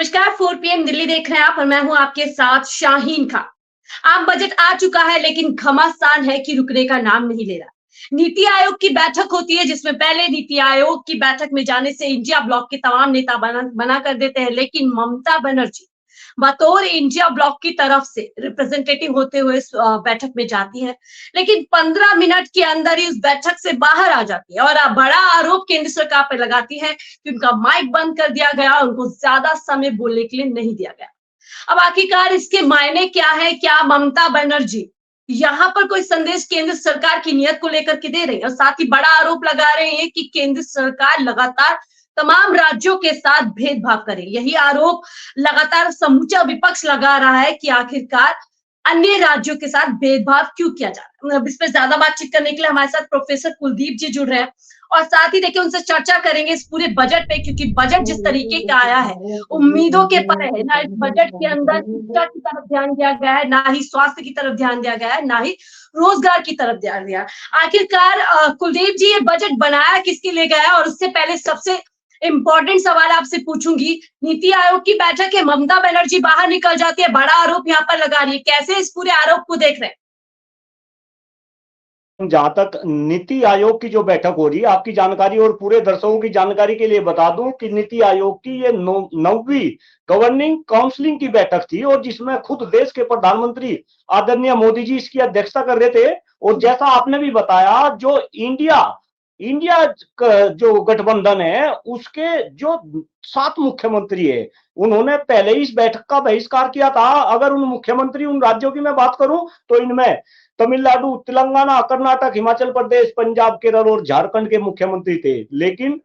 नमस्कार। 4 पीएम दिल्ली देख रहे हैं आप और मैं हूं आपके साथ शाहीन खान। आम बजट आ चुका है लेकिन घमासान है कि रुकने का नाम नहीं ले रहा। नीति आयोग की बैठक होती है जिसमें पहले नीति आयोग की बैठक में जाने से इंडिया ब्लॉक के तमाम नेता मना कर देते हैं, लेकिन ममता बनर्जी बतौर इंडिया ब्लॉक की तरफ से रिप्रेजेंटेटिव होते हुए बैठक में जाती है, लेकिन 15 मिनट के अंदर ही उस बैठक से बाहर आ जाती है और बड़ा आरोप केंद्र सरकार पर लगाती है कि उनका माइक बंद कर दिया गया, उनको ज्यादा समय बोलने के लिए नहीं दिया गया। अब आखिरकार इसके मायने क्या है? क्या ममता बनर्जी यहाँ पर कोई संदेश केंद्र सरकार की नीयत को लेकर के दे रही है? और साथ ही बड़ा आरोप लगा रहे हैं कि केंद्र सरकार लगातार तमाम राज्यों के साथ भेदभाव करे। यही आरोप लगातार समूचा विपक्ष लगा रहा है कि आखिरकार अन्य राज्यों के साथ भेदभाव क्यों किया जा रहा है। इस पर ज्यादा बातचीत करने के लिए हमारे साथ प्रोफेसर कुलदीप जी जुड़ रहे हैं और साथ ही देखिए उनसे चर्चा करेंगे इस पूरे बजट पे, क्योंकि बजट जिस तरीके का आया है उम्मीदों के परे है। ना इस बजट के अंदर शिक्षा की तरफ ध्यान दिया गया है, ना ही स्वास्थ्य की तरफ ध्यान दिया गया है, ना ही रोजगार की तरफ ध्यान दिया। आखिरकार कुलदीप जी, ये बजट बनाया किसके लिए गया है? और उससे पहले सबसे इंपॉर्टेंट सवाल आपसे पूछूंगी, नीति आयोग की बैठक है, ममता बनर्जी बाहर निकल जाती है, बड़ा आरोप यहाँ पर लगा रही है, कैसे इस पूरे आरोप को देख रहे हैं? जहां तक नीति आयोग की जो बैठक हो रही है, आपकी जानकारी और पूरे दर्शकों की जानकारी के लिए बता दूं कि नीति आयोग की ये 9वीं गवर्निंग काउंसिलिंग की बैठक थी और जिसमें खुद देश के प्रधानमंत्री आदरणीय मोदी जी इसकी अध्यक्षता कर रहे थे। और जैसा आपने भी बताया, जो इंडिया इंडिया जो गठबंधन है उसके जो 7 मुख्यमंत्री है, उन्होंने पहले ही इस बैठक का बहिष्कार किया था। अगर उन मुख्यमंत्री, उन राज्यों की मैं बात करूं तो इनमें तमिलनाडु, तेलंगाना, कर्नाटक, हिमाचल प्रदेश, पंजाब, केरल और झारखंड के मुख्यमंत्री थे। लेकिन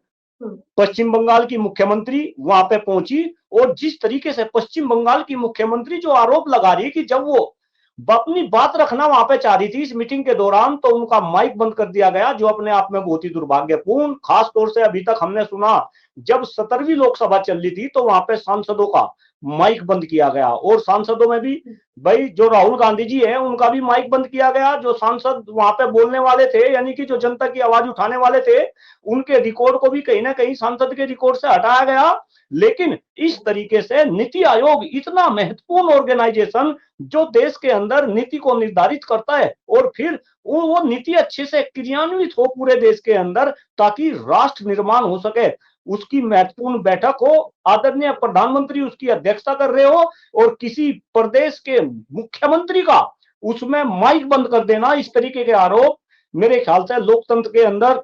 पश्चिम बंगाल की मुख्यमंत्री वहां पे पहुंची और जिस तरीके से पश्चिम बंगाल की मुख्यमंत्री जो आरोप लगा रही है कि जब वो अपनी बात रखना वहां पे चाह रही थी इस मीटिंग के दौरान, तो उनका माइक बंद कर दिया गया, जो अपने आप में बहुत ही दुर्भाग्यपूर्ण। खास तौर से अभी तक हमने सुना जब 17वीं लोकसभा चल रही थी तो वहां पे सांसदों का माइक बंद किया गया और सांसदों में भी भाई जो राहुल गांधी जी है उनका भी माइक बंद किया गया। जो सांसद वहां पे बोलने वाले थे, यानी कि जो जनता की आवाज उठाने वाले थे, उनके रिकॉर्ड को भी कहीं ना कहीं सांसद के रिकॉर्ड से हटाया गया। लेकिन इस तरीके से नीति आयोग, इतना महत्वपूर्ण ऑर्गेनाइजेशन जो देश के अंदर नीति को निर्धारित करता है और फिर वो नीति अच्छे से क्रियान्वित हो पूरे देश के अंदर ताकि राष्ट्र निर्माण हो सके, उसकी महत्वपूर्ण बैठक हो, आदरणीय प्रधानमंत्री उसकी अध्यक्षता कर रहे हो और किसी प्रदेश के मुख्यमंत्री का उसमें माइक बंद कर देना, इस तरीके के आरोप मेरे ख्याल से लोकतंत्र के अंदर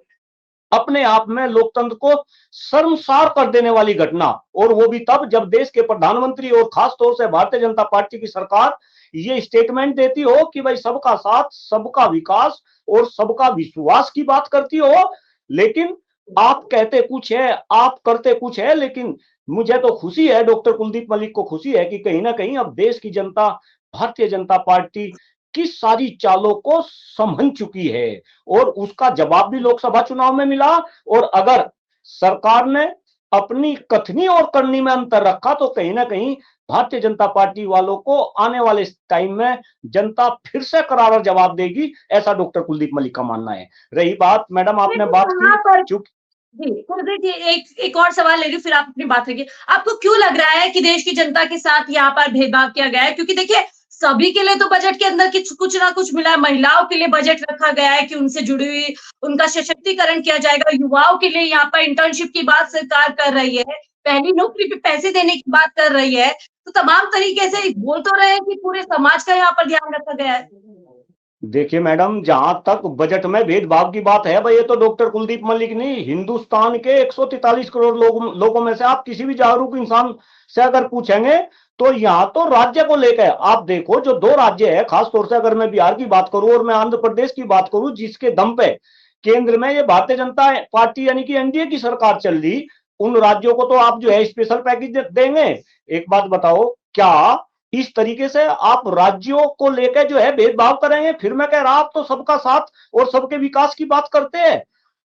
अपने आप में लोकतंत्र को शर्मसार कर देने वाली घटना। और वो भी तब जब देश के प्रधानमंत्री और खास तौर से भारतीय जनता पार्टी की सरकार ये स्टेटमेंट देती हो कि भाई सबका साथ, सबका विकास और सबका विश्वास की बात करती हो, लेकिन आप कहते कुछ है, आप करते कुछ है। लेकिन मुझे तो खुशी है, डॉक्टर कुलदीप मलिक को खुशी है कि कहीं ना कहीं अब देश की जनता भारतीय जनता पार्टी की सारी चालों को समझ चुकी है और उसका जवाब भी लोकसभा चुनाव में मिला। और अगर सरकार ने अपनी कथनी और करनी में अंतर रखा तो कहीं ना कहीं भारतीय जनता पार्टी वालों को आने वाले टाइम में जनता फिर से करारा जवाब देगी, ऐसा डॉक्टर कुलदीप मलिक का मानना है। रही बात, मैडम आपने बात की जी, कुलदीप जी, एक और सवाल ले रही हूँ फिर आप अपनी बात रखिए। आपको क्यों लग रहा है कि देश की जनता के साथ यहाँ पर भेदभाव किया गया है? क्योंकि देखिए सभी के लिए तो बजट के अंदर कुछ ना कुछ मिला है। महिलाओं के लिए बजट रखा गया है कि उनसे जुड़ी हुई उनका सशक्तिकरण किया जाएगा। युवाओं के लिए यहाँ पर इंटर्नशिप की बात सरकार कर रही है, पहली नौकरी पे पैसे देने की बात कर रही है। तो तमाम तरीके से बोल तो रहे हैं कि पूरे समाज का यहाँ पर ध्यान रखा गया है। देखिए मैडम, जहां तक बजट में भेदभाव की बात है भाई, ये तो डॉक्टर कुलदीप मलिक नहीं, हिंदुस्तान के 143 करोड़ लोगों में से आप किसी भी जागरूक इंसान से अगर पूछेंगे तो यहाँ तो राज्य को लेकर आप देखो, जो 2 राज्य है, खासतौर से अगर मैं बिहार की बात करूं और मैं आंध्र प्रदेश की बात करूं, जिसके दम पे केंद्र में ये भारतीय जनता पार्टी यानी कि एनडीए की सरकार चल रही, उन राज्यों को तो आप जो है स्पेशल पैकेज देंगे। एक बात बताओ, क्या इस तरीके से आप राज्यों को लेकर जो है भेदभाव करेंगे? फिर मैं कह रहा, आप तो सबका साथ और सबके विकास की बात करते हैं,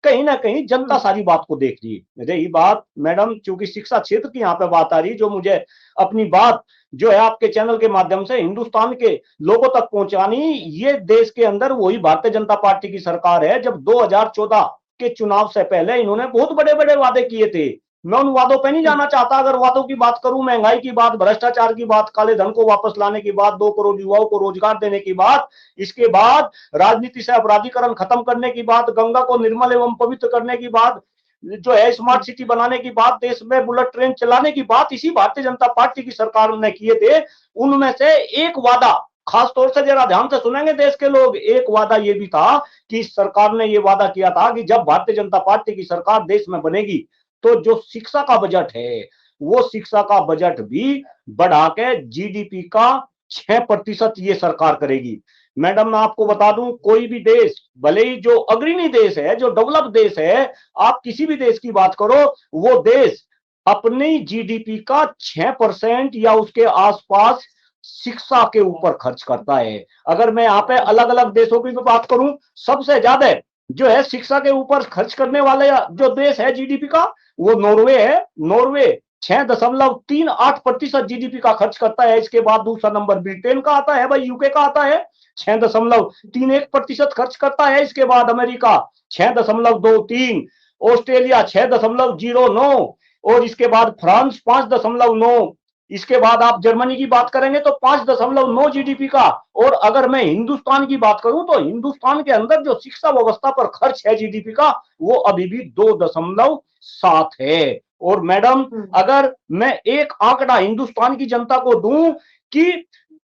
कहीं ना कहीं जनता सारी बात को देख रही है। रही बात मैडम, चूंकि शिक्षा क्षेत्र की यहाँ पे बात आ रही, जो मुझे अपनी बात जो है आपके चैनल के माध्यम से हिंदुस्तान के लोगों तक पहुंचानी, ये देश के अंदर वही भारतीय जनता पार्टी की सरकार है। जब 2014 के चुनाव से पहले इन्होंने बहुत बड़े बड़े वादे किए थे मैं उन वादों पे नहीं जाना चाहता। अगर वादों की बात करूं, महंगाई की बात, भ्रष्टाचार की बात, काले धन को वापस लाने की बात, 2 करोड़ युवाओं को रोजगार देने की बात, इसके बाद राजनीति से अपराधीकरण खत्म करने की बात, गंगा को निर्मल एवं पवित्र करने की बात, जो है स्मार्ट सिटी बनाने की बात, देश में बुलेट ट्रेन चलाने की बात, इसी भारतीय जनता पार्टी की सरकार ने किए थे। उनमें से एक वादा, खास तौर से जरा ध्यान से सुनेंगे देश के लोग, एक वादा ये भी था कि सरकार ने ये वादा किया था कि जब भारतीय जनता पार्टी की सरकार देश में बनेगी तो जो शिक्षा का बजट है वो शिक्षा का बजट भी बढ़ा के जीडीपी का 6% ये सरकार करेगी। मैडम मैं आपको बता दूं, कोई भी देश, भले ही जो अग्रणी देश है, जो डेवलप देश है, आप किसी भी देश की बात करो, वो देश अपनी जीडीपी का 6% या उसके आसपास शिक्षा के ऊपर खर्च करता है। अगर मैं यहाँ पे अलग अलग देशों की बात करूं, सबसे ज्यादा जो है शिक्षा के ऊपर खर्च करने वाले जो देश है जीडीपी का, वो नॉर्वे है। नॉर्वे 6.38% जीडीपी का खर्च करता है। इसके बाद दूसरा नंबर ब्रिटेन का आता है, भाई यूके का आता है, 6.31% खर्च करता है। इसके बाद अमेरिका 6.23, ऑस्ट्रेलिया 6.09, और इसके बाद फ्रांस 5.9, इसके बाद आप जर्मनी की बात करेंगे तो 5.9 जीडीपी का। और अगर मैं हिंदुस्तान की बात करूं तो हिंदुस्तान के अंदर जो शिक्षा व्यवस्था पर खर्च है जीडीपी का, वो अभी भी 2.7 है। और मैडम अगर मैं एक आंकड़ा हिंदुस्तान की जनता को दूं कि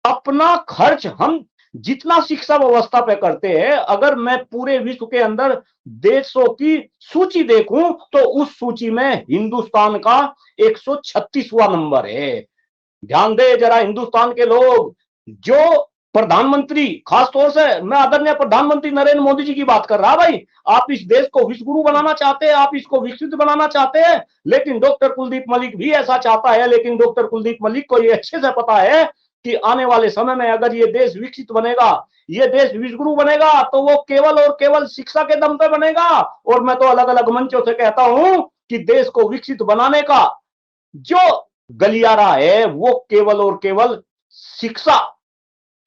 अपना खर्च हम जितना शिक्षा व्यवस्था पे करते हैं, अगर मैं पूरे विश्व के अंदर देशों की सूची देखूं तो उस सूची में हिंदुस्तान का 136वां नंबर है। ध्यान दे जरा हिंदुस्तान के लोग, जो प्रधानमंत्री, खास तौर से मैं आदरणीय प्रधानमंत्री नरेंद्र मोदी जी की बात कर रहा, भाई आप इस देश को विश्व गुरु बनाना चाहते हैं, आप इसको विकसित बनाना चाहते हैं, लेकिन डॉक्टर कुलदीप मलिक भी ऐसा चाहता है। लेकिन डॉक्टर कुलदीप मलिक को यह अच्छे से पता है कि आने वाले समय में अगर ये देश विकसित बनेगा, ये देश विश्व गुरु बनेगा, तो वो केवल और केवल शिक्षा के दम पे बनेगा। और मैं तो अलग अलग मंचों से कहता हूं कि देश को विकसित बनाने का जो गलियारा है वो केवल और केवल शिक्षा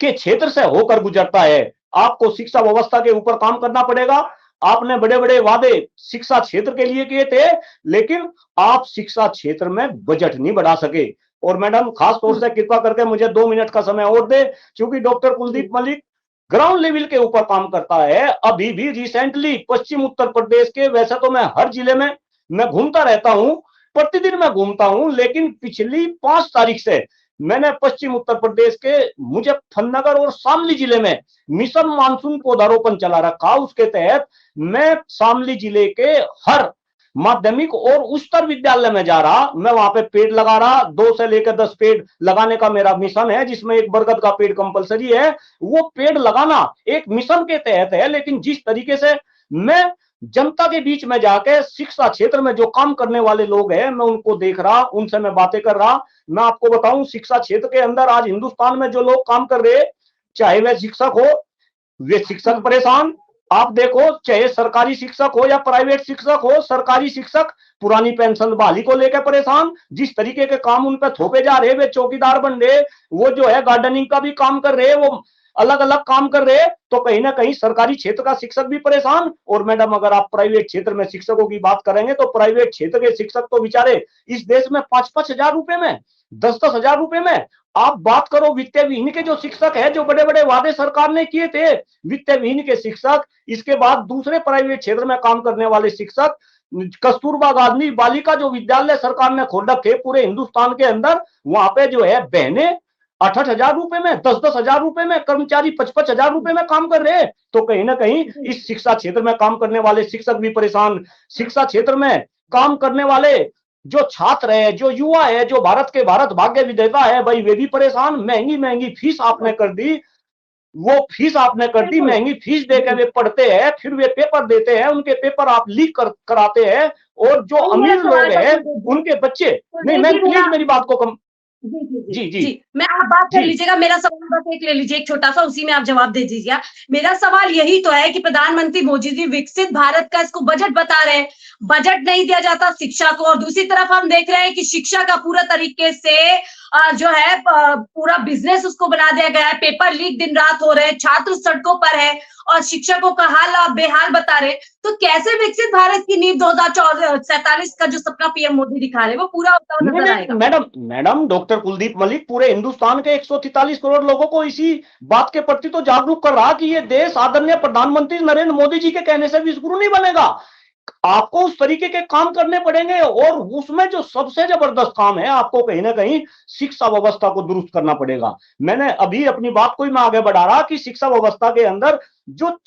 के क्षेत्र से होकर गुजरता है। आपको शिक्षा व्यवस्था के ऊपर काम करना पड़ेगा। आपने बड़े बड़े वादे शिक्षा क्षेत्र के लिए किए थे, लेकिन आप शिक्षा क्षेत्र में बजट नहीं बढ़ा सके। और मैडम खास तौर से कृपा करके मुझे 2 मिनट का समय और दे, क्योंकि doctor Kuldeep Malik ground level के ऊपर काम करता है। अभी भी रिसेंटली पश्चिम उत्तर प्रदेश के, वैसे तो मैं हर जिले में मैं घूमता रहता हूं, प्रतिदिन मैं घूमता हूं, लेकिन पिछली 5 तारीख से मैंने पश्चिम उत्तर प्रदेश के मुजफ्फरनगर और शामली जिले में मिशन मानसून पौधारोपण चला रखा। उसके तहत मैं शामली जिले के हर माध्यमिक और उच्चतर विद्यालय में जा रहा, मैं वहां पे पेड़ लगा रहा। 2 से लेकर 10 पेड़ लगाने का मेरा मिशन है, जिसमें एक बरगद का पेड़ कंपलसरी है। वो पेड़ लगाना एक मिशन के तहत है, लेकिन जिस तरीके से मैं जनता के बीच में जाके शिक्षा क्षेत्र में जो काम करने वाले लोग हैं, मैं उनको देख रहा, उनसे मैं बातें कर रहा। मैं आपको बताऊं, शिक्षा क्षेत्र के अंदर आज हिंदुस्तान में जो लोग काम कर रहे हैं, चाहे वे शिक्षक हो, वे शिक्षक परेशान। आप देखो, चाहे सरकारी शिक्षक हो या प्राइवेट शिक्षक हो, सरकारी शिक्षक पुरानी पेंशन बहाली को लेकर परेशान। जिस तरीके के काम उन पर थोपे जा रहे, वे चौकीदार बन रहे, वो जो है गार्डनिंग का भी काम कर रहे, वो अलग अलग काम कर रहे, तो कहीं ना कहीं सरकारी क्षेत्र का शिक्षक भी परेशान। और मैडम अगर आप प्राइवेट क्षेत्र में शिक्षकों की बात करेंगे तो प्राइवेट क्षेत्र के शिक्षक तो बेचारे इस देश में 5-5 हजार रुपए में, 10-10 हजार रुपए में। आप बात करो वित्तीय विहीन के जो शिक्षक है, जो बड़े बड़े वादे सरकार ने किए थे, वित्तीय विहीन के शिक्षक, इसके बाद दूसरे प्राइवेट क्षेत्र में काम करने वाले शिक्षक, कस्तूरबा गांधी बालिका जो विद्यालय सरकार ने खोल रखे पूरे हिंदुस्तान के अंदर, वहां पे जो है बहनें 8-8 हजार रुपए में, 10-10 हजार रुपए में, कर्मचारी 5-5 हजार रुपए में काम कर रहे हैं। तो कहीं ना कहीं इस शिक्षा क्षेत्र में काम करने वाले शिक्षक भी परेशान। शिक्षा क्षेत्र में काम करने वाले जो छात्र है, जो युवा है, जो भारत भाग्य विधाता है, भाई वे भी परेशान। महंगी महंगी फीस आपने कर दी, वो फीस आपने कर दी, महंगी फीस देकर वे पढ़ते हैं, फिर वे पेपर देते हैं, उनके पेपर आप लीक कराते हैं। और जो अमीर लोग हैं उनके बच्चे, नहीं मैं प्लीज मेरी बात को कम, जी मैं आप बात कर लीजिएगा, मेरा सवाल बस एक ले लीजिए, एक छोटा सा, उसी में आप जवाब दे दीजिएगा। मेरा सवाल यही तो है कि प्रधानमंत्री मोदी जी विकसित भारत का इसको बजट बता रहे हैं, बजट नहीं दिया जाता शिक्षा को, और दूसरी तरफ हम देख रहे हैं कि शिक्षा का पूरा तरीके से जो है पूरा बिजनेस उसको बना दिया गया है, पेपर लीक दिन रात हो रहे हैं, छात्र सड़कों पर है, और शिक्षकों का हाल आप बेहाल बता रहे हैं, तो कैसे विकसित भारत की नींव 2047 का जो सपना पीएम मोदी दिखा रहे हैं वो पूरा होता हुआ नहीं नजर नहीं आएगा? मैडम, डॉक्टर कुलदीप मलिक पूरे हिंदुस्तान के 143 करोड़ लोगों को इसी बात के प्रति तो जागरूक कर रहा कि ये देश आदरणीय प्रधानमंत्री नरेंद्र मोदी जी के कहने से विश्वगुरु नहीं बनेगा। आपको उस तरीके के काम करने पड़ेंगे और उसमें जो सबसे जबरदस्त काम है, आपको कहीं ना कहीं शिक्षा व्यवस्था को दुरुस्त करना पड़ेगा। मैंने अभी अपनी बात को ही मैं आगे बढ़ा रहा कि शिक्षा व्यवस्था के अंदर जो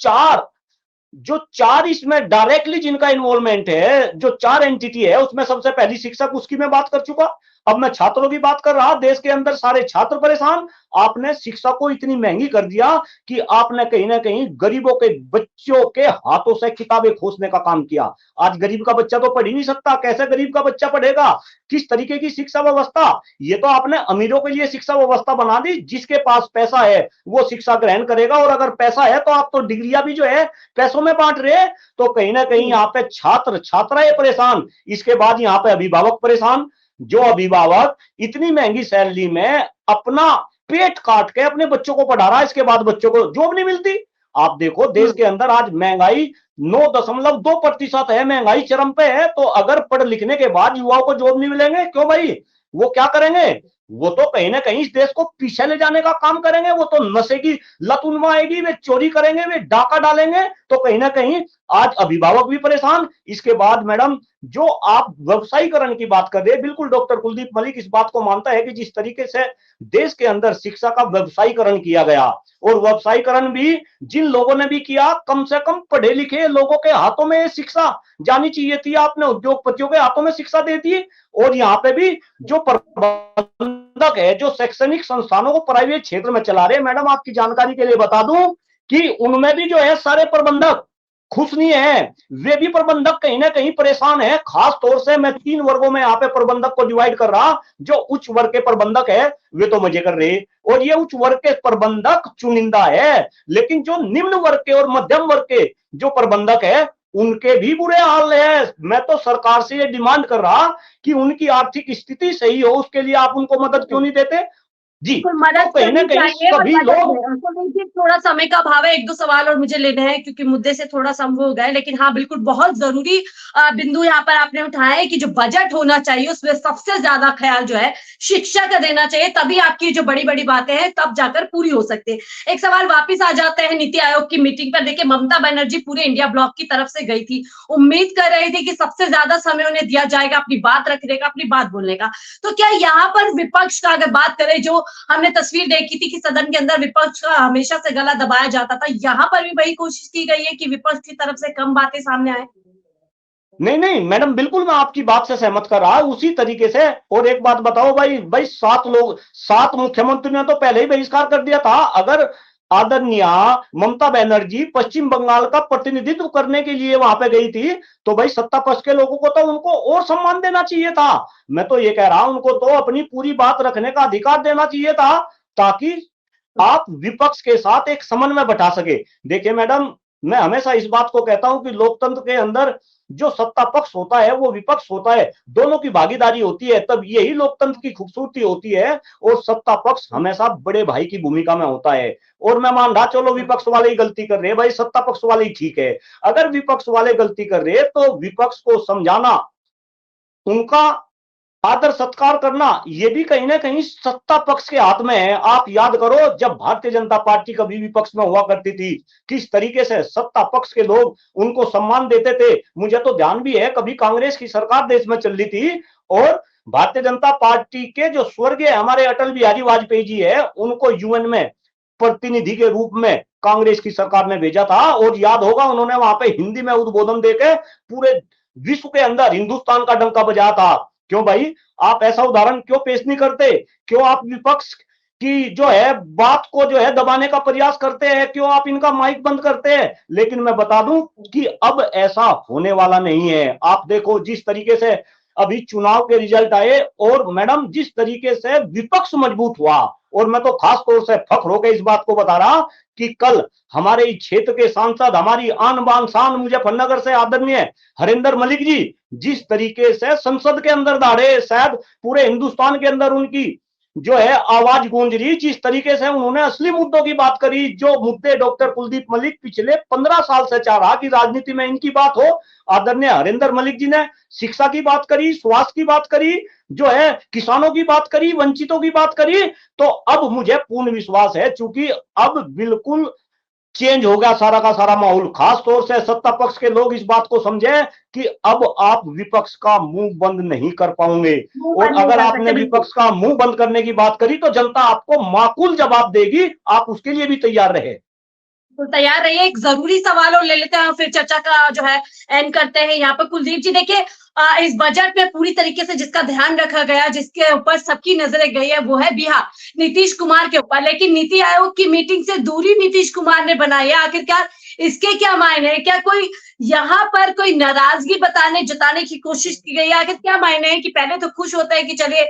चार इसमें डायरेक्टली जिनका इन्वॉल्वमेंट है, जो चार एंटिटी है, उसमें सबसे पहली शिक्षक, उसकी मैं बात कर चुका। अब मैं छात्रों की बात कर रहा। देश के अंदर सारे छात्र परेशान। आपने शिक्षा को इतनी महंगी कर दिया कि आपने कहीं ना कहीं गरीबों के बच्चों के हाथों से किताबें खोसने का काम किया। आज गरीब का बच्चा तो पढ़ ही नहीं सकता, कैसे गरीब का बच्चा पढ़ेगा? किस तरीके की शिक्षा व्यवस्था? ये तो आपने अमीरों के लिए शिक्षा व्यवस्था बना दी। जिसके पास पैसा है वो शिक्षा ग्रहण करेगा, और अगर पैसा है तो आप तो डिग्रियां भी जो है पैसों में बांट रहे हैं। तो कहीं ना कहीं यहाँ पे छात्र छात्राएं परेशान, इसके बाद यहाँ पे अभिभावक परेशान। जो अभिभावक इतनी महंगी सैलरी में अपना पेट काट के अपने बच्चों को पढ़ा रहा है, इसके बाद बच्चों को जॉब नहीं मिलती। आप देखो देश के अंदर आज महंगाई 9.2% है, महंगाई चरम पे है। तो अगर पढ़ लिखने के बाद युवाओं को जॉब नहीं मिलेंगे, क्यों भाई? वो क्या करेंगे? वो तो कहीं ना कहीं इस देश को पीछे ले जाने का काम करेंगे। वो तो नशे की लत उन्माएगी, वे चोरी करेंगे, वे डाका डालेंगे। तो कहीं ना कहीं आज अभिभावक भी परेशान। इसके बाद मैडम, जो आप व्यवसायीकरण की बात कर रहे हैं, बिल्कुल डॉक्टर कुलदीप मलिक इस बात को मानता है कि जिस तरीके से देश के अंदर शिक्षा का व्यवसायीकरण किया गया, और व्यवसायीकरण भी जिन लोगों ने भी किया, कम से कम पढ़े लिखे लोगों के हाथों में शिक्षा जानी चाहिए थी। आपने उद्योगपतियों के हाथों में शिक्षा दे दी। और यहाँ पे भी जो प्रबंधक है, जो शैक्षणिक संस्थानों को प्राइवेट क्षेत्र में चला रहे हैं, मैडम आपकी जानकारी के लिए बता दूं कि उनमें भी जो है सारे प्रबंधक खुश नहीं है। वे भी प्रबंधक कहीं ना कहीं परेशान है। खास तौर से मैं 3 वर्गों में यहाँ पे प्रबंधक को डिवाइड कर रहा। जो उच्च वर्ग के प्रबंधक है वे तो मजे कर रहे, और ये उच्च वर्ग के प्रबंधक चुनिंदा है। लेकिन जो निम्न वर्ग के और मध्यम वर्ग के जो प्रबंधक है, उनके भी बुरे हाल है। मैं तो सरकार से ये डिमांड कर रहा कि उनकी आर्थिक स्थिति सही हो, उसके लिए आप उनको मदद क्यों नहीं देते जी? बिल्कुल तो मदद कहीं ना करनी कहीं चाहिए और सभी मदद लोग। है। तो देखिए थोड़ा समय का अभाव है, 1-2 सवाल और मुझे लेने हैं क्योंकि मुद्दे से थोड़ा सा हम वो हो गए। लेकिन हाँ, बिल्कुल बहुत ज़रूरी बिंदु यहाँ पर आपने उठाया है कि जो बजट होना चाहिए उसमें सबसे ज़्यादा ख़्याल जो है शिक्षा का देना चाहिए, तभी आपकी जो बड़ी-बड़ी बातें हैं तब जाकर पूरी हो सकती है। एक सवाल वापिस आ जाता है नीति आयोग की मीटिंग पर। देखिए ममता बनर्जी पूरे इंडिया ब्लॉक की तरफ से गई थी। उम्मीद कर रही थी कि सबसे ज़्यादा समय उन्हें दिया जाएगा अपनी बात रखने का, अपनी बात बोलने का। तो क्या यहाँ पर विपक्ष का अगर बात करें, जो हमने तस्वीर देखी थी कि सदन के अंदर विपक्ष का हमेशा से गला दबाया जाता था, यहाँ पर भी वही कोशिश की गई है कि विपक्ष की तरफ से कम बातें सामने आए? नहीं नहीं मैडम, बिल्कुल मैं आपकी बात से सहमत कर रहा हूं उसी तरीके से। और एक बात बताओ भाई, 7 मुख्यमंत्री ने तो पहले ही बहिष्कार कर दिया था। अगर आदरणीय ममता बनर्जी पश्चिम बंगाल का प्रतिनिधित्व करने के लिए वहां पे गई थी, तो भाई सत्ता पक्ष के लोगों को तो उनको और सम्मान देना चाहिए था। मैं तो ये कह रहा हूं, उनको तो अपनी पूरी बात रखने का अधिकार देना चाहिए था, ताकि आप विपक्ष के साथ एक समन्वय बैठा सके। देखिए मैडम, मैं हमेशा इस बात को कहता हूं कि लोकतंत्र के अंदर जो सत्ता पक्ष होता है वो विपक्ष होता है, दोनों की भागीदारी होती है, तब यही लोकतंत्र की खूबसूरती होती है। और सत्ता पक्ष हमेशा बड़े भाई की भूमिका में होता है। और मैं मान रहा, चलो विपक्ष वाले ही गलती कर रहे हैं भाई, सत्ता पक्ष वाले ही ठीक है। अगर विपक्ष वाले गलती कर रहे हैं तो विपक्ष को समझाना, उनका आदर सत्कार करना, ये भी कहीं ना कहीं सत्ता पक्ष के हाथ में है। आप याद करो, जब भारतीय जनता पार्टी कभी विपक्ष में हुआ करती थी, किस तरीके से सत्ता पक्ष के लोग उनको सम्मान देते थे। मुझे तो ध्यान भी है, कभी कांग्रेस की सरकार देश में चल रही थी और भारतीय जनता पार्टी के जो स्वर्गीय हमारे अटल बिहारी वाजपेयी जी है, उनको यूएन में प्रतिनिधि के रूप में कांग्रेस की सरकार ने भेजा था। और याद होगा, उन्होंने वहां पे हिंदी में उद्बोधन देके पूरे विश्व के अंदर हिंदुस्तान का डंका बजाया था। क्यों भाई, आप ऐसा उदाहरण क्यों पेश नहीं करते? क्यों आप विपक्ष की जो है बात को जो है दबाने का प्रयास करते हैं? क्यों आप इनका माइक बंद करते हैं? लेकिन मैं बता दूं कि अब ऐसा होने वाला नहीं है। आप देखो जिस तरीके से अभी चुनाव के रिजल्ट आए, और मैडम जिस तरीके से विपक्ष मजबूत हुआ, और मैं तो खास तौर से फख्र होकर इस बात को बता रहा कि कल हमारे इस क्षेत्र के सांसद, हमारी आन बान शान मुजफ्फरनगर से आदरणीय हरिंदर मलिक जी जिस तरीके से संसद के अंदर दौड़े, शायद पूरे हिंदुस्तान के अंदर उनकी जो है आवाज गूंज रही। जिस तरीके से उन्होंने असली मुद्दों की बात करी, जो मुद्दे डॉक्टर कुलदीप मलिक पिछले 15 साल से चाह रहा कि राजनीति में इनकी बात हो, आदरणीय हरिंदर मलिक जी ने शिक्षा की बात करी, स्वास्थ्य की बात करी, जो है किसानों की बात करी, वंचितों की बात करी। तो अब मुझे पूर्ण विश्वास है, चूंकि अब बिल्कुल चेंज हो गया सारा का सारा माहौल, खास तौर से सत्ता पक्ष के लोग इस बात को समझे कि अब आप विपक्ष का मुंह बंद नहीं कर पाओगे। और अगर आपने विपक्ष का मुंह बंद करने की बात करी तो जनता आपको माकूल जवाब देगी, आप उसके लिए भी तैयार रहे। तो तैयार रहिए। एक जरूरी सवाल और ले लेते हैं, फिर चर्चा का जो है एंड करते हैं। यहाँ पर कुलदीप जी देखिए, इस बजट में पूरी तरीके से जिसका ध्यान रखा गया, जिसके ऊपर सबकी नजरें गई है, वो है बिहार, नीतीश कुमार के ऊपर। लेकिन नीति आयोग की मीटिंग से दूरी नीतीश कुमार ने बनाई है। आखिरकार इसके क्या मायने हैं? क्या कोई यहाँ पर कोई नाराजगी जताने की कोशिश की गई है? आखिर क्या मायने हैं कि पहले तो खुश होते हैं कि चलिए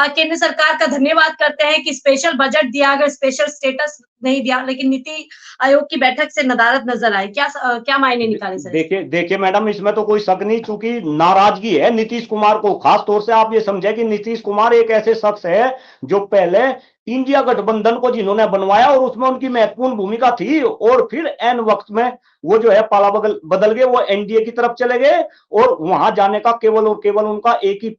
केंद्र सरकार का धन्यवाद करते हैं कि स्पेशल बजट दिया, अगर स्पेशल स्टेटस नहीं दिया, लेकिन नीति आयोग की बैठक से नदारद नजर आई। क्या मायने निकाले सर? देखिए मैडम, इसमें तो कोई शक नहीं, चूंकि नाराजगी है नीतीश कुमार को। खास तौर से आप ये समझे कि नीतीश कुमार एक ऐसे शख्स है जो पहले इंडिया गठबंधन को जिन्होंने बनवाया और उसमें उनकी महत्वपूर्ण भूमिका थी, और फिर एन वक्त में वो जो है पाला बदल गए, वो एनडीए की तरफ चले गए। और वहां जाने का केवल और केवल उनका एक ही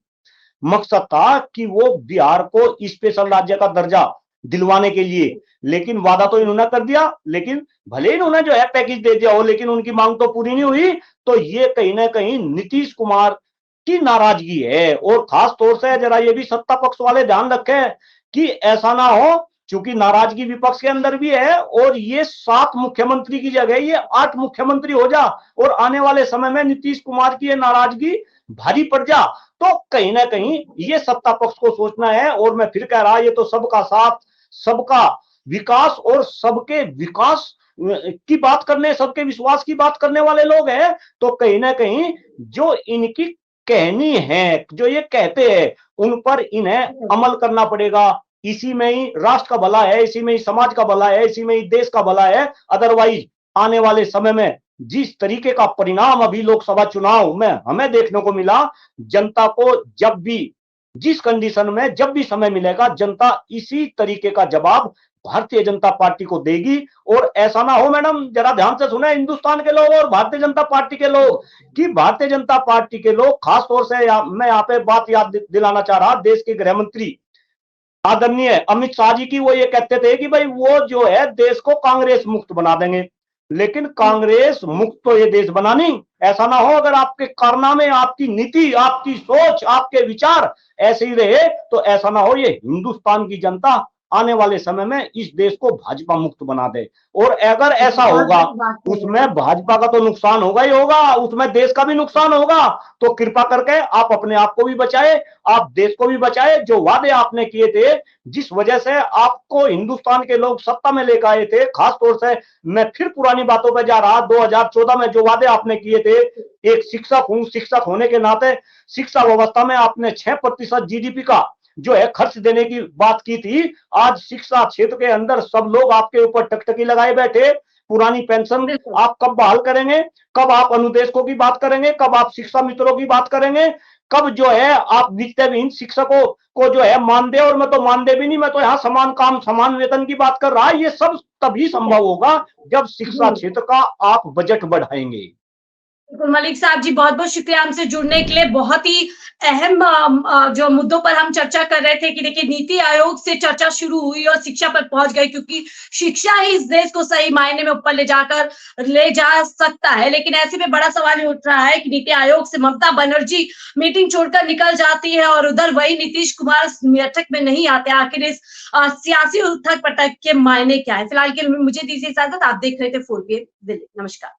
मकसद था कि वो बिहार को स्पेशल राज्य का दर्जा दिलवाने के लिए। लेकिन वादा तो इन्होंने कर दिया, लेकिन भले इन्होंने जो है पैकेज दे दिया हो, लेकिन उनकी मांग तो पूरी नहीं हुई। तो ये कहीं ना कहीं नीतीश कुमार की नाराजगी है। और खास तौर से जरा ये भी सत्ता पक्ष वाले ध्यान रखें कि ऐसा ना हो, क्योंकि नाराजगी विपक्ष के अंदर भी है, और ये 7 मुख्यमंत्री की जगह ये 8 मुख्यमंत्री हो जा, और आने वाले समय में नीतीश कुमार की ये नाराजगी भारी पड़ जा। तो कहीं ना कहीं ये सत्ता पक्ष को सोचना है। और मैं फिर कह रहा, ये तो सबका साथ, सबका विकास और सबके विकास की बात करने, सबके विश्वास की बात करने वाले लोग हैं। तो कहीं ना कहीं जो इनकी कहनी है, जो ये कहते हैं, उन पर इन्हें अमल करना पड़ेगा। इसी में ही राष्ट्र का भला है, इसी में ही समाज का भला है, इसी में ही देश का भला है। अदरवाइज आने वाले समय में जिस तरीके का परिणाम अभी लोकसभा चुनाव में हमें देखने को मिला, जनता को जब भी, जिस कंडीशन में जब भी समय मिलेगा, जनता इसी तरीके का जवाब भारतीय जनता पार्टी को देगी। और ऐसा ना हो मैडम, जरा ध्यान से सुने हिंदुस्तान के लोग और भारतीय जनता पार्टी के लोग, कि भारतीय जनता पार्टी के लोग, खास तौर से मैं यहाँ पे बात याद दिलाना चाह रहा, देश के गृह मंत्री आदरणीय अमित शाह जी की, वो ये कहते थे कि भाई वो जो है देश को कांग्रेस मुक्त बना देंगे। लेकिन कांग्रेस मुक्त तो ये देश बना नहीं। ऐसा ना हो अगर आपके कारनामे, आपकी नीति, आपकी सोच, आपके विचार ऐसे ही रहे, तो ऐसा ना हो ये हिंदुस्तान की जनता आने वाले समय में इस देश को भाजपा मुक्त बना दे। और अगर ऐसा होगा, उसमें भाजपा का तो नुकसान होगा ही होगा, उसमें देश का भी नुकसान होगा। तो कृपा करके आप अपने आप को भी बचाए, आप देश को भी बचाए। जो वादे आपने किए थे, जिस वजह से आपको हिंदुस्तान के लोग सत्ता में लेकर आए थे, खास तौर से मैं फिर पुरानी बातों पर जा रहा, 2014 में जो वादे आपने किए थे, एक शिक्षक हूं, शिक्षक होने के नाते शिक्षा व्यवस्था में आपने 6% जीडीपी का जो है खर्च देने की बात की थी। आज शिक्षा क्षेत्र के अंदर सब लोग आपके ऊपर टकटकी लगाए बैठे। पुरानी पेंशन आप कब बहाल करेंगे? कब आप अनुदेशकों की बात करेंगे? कब आप शिक्षा मित्रों की बात करेंगे? कब जो है आप वित्तविहीन शिक्षकों को जो है मानदेय, और मैं तो मानदेय भी नहीं, मैं तो यहाँ समान काम समान वेतन की बात कर रहा। ये सब तभी संभव होगा जब शिक्षा क्षेत्र का आप बजट बढ़ाएंगे। बिल्कुल मलिक साहब जी, बहुत बहुत शुक्रिया हमसे जुड़ने के लिए। बहुत ही अहम जो मुद्दों पर हम चर्चा कर रहे थे कि देखिए नीति आयोग से चर्चा शुरू हुई और शिक्षा पर पहुंच गई, क्योंकि शिक्षा ही इस देश को सही मायने में ऊपर ले जा सकता है। लेकिन ऐसे में बड़ा सवाल उठ रहा है कि नीति आयोग से ममता बनर्जी मीटिंग छोड़कर निकल जाती है और उधर वही नीतीश कुमार बैठक में नहीं आते। आखिर इस सियासी उथक पटक के मायने क्या है? फिलहाल के मुझे दीजिए इजाजत। आप देख रहे थे 4K दिल्ली। नमस्कार।